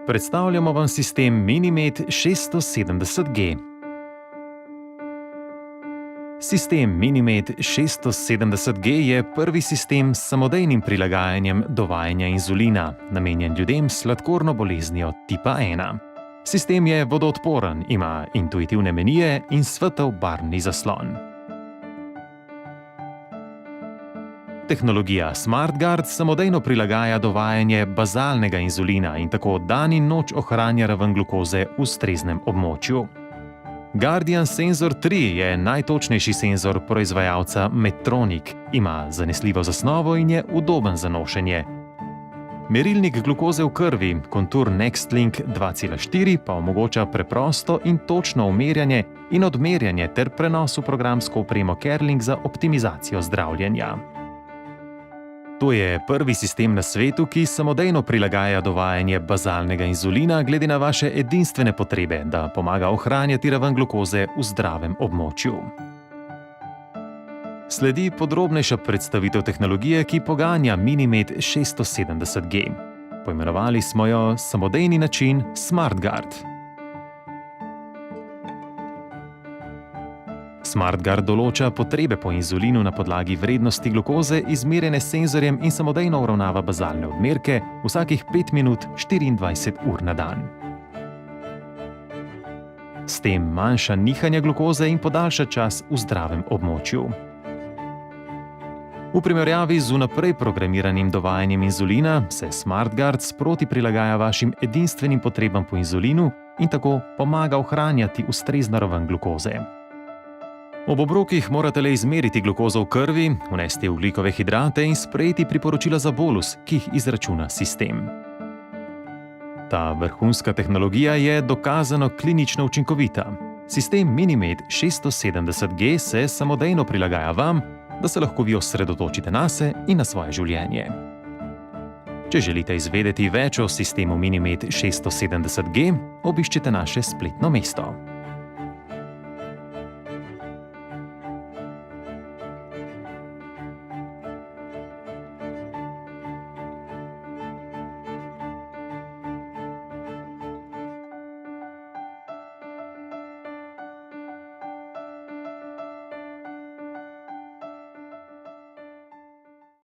Predstavljamo vam sistem Minimed 670G. Sistem Minimed 670G je prvi sistem s samodejnim prilagajanjem dovajanja inzulina, namenjen ljudem s sladkorno boleznijo tipa 1. Sistem je vodoodporen, ima intuitivne menije in svetel barvni zaslon. Tehnologija SmartGuard samodejno prilagaja dovajanje bazalnega inzulina in tako dan in noč ohranja raven glukoze v ustreznem območju. Guardian Sensor 3 je najtočnejši senzor proizvajalca Medtronic, ima zanesljivo zasnovo in je udoben za nošenje. Merilnik glukoze v krvi, kontur NextLink 2.4, pa omogoča preprosto in točno umerjanje in odmerjanje ter prenos v programsko opremo CareLink za optimizacijo zdravljenja. To je prvi sistem na svetu, ki samodejno prilagaja dovajanje bazalnega inzulina glede na vaše edinstvene potrebe, da pomaga ohranjati raven glukoze v zdravem območju. Sledi podrobnejša predstavitev tehnologije, ki poganja Minimed 670G. Poimenovali smo jo samodejni način SmartGuard. SmartGuard določa potrebe po inzulinu na podlagi vrednosti glukoze izmerjene s senzorjem in samodejno uravnava bazalne odmerke vsakih 5 minut 24 ur na dan. S tem manjša nihanja glukoze in podaljša čas v zdravem območju. V primerjavi z vnaprej programiranim dovajanjem inzulina se SmartGuard sproti prilagaja vašim edinstvenim potrebam po inzulinu in tako pomaga ohranjati ustrezno raven glukoze. Ob obrokih morate le izmeriti glukozo v krvi, vnesti ogljikove hidrate in sprejeti priporočila za bolus, ki jih izračuna sistem. Ta vrhunska tehnologija je dokazano klinično učinkovita. Sistem Minimed 670G se samodejno prilagaja vam, da se lahko vi osredotočite nase in na svoje življenje. Če želite izvedeti več o sistemu Minimed 670G, obiščite naše spletno mesto.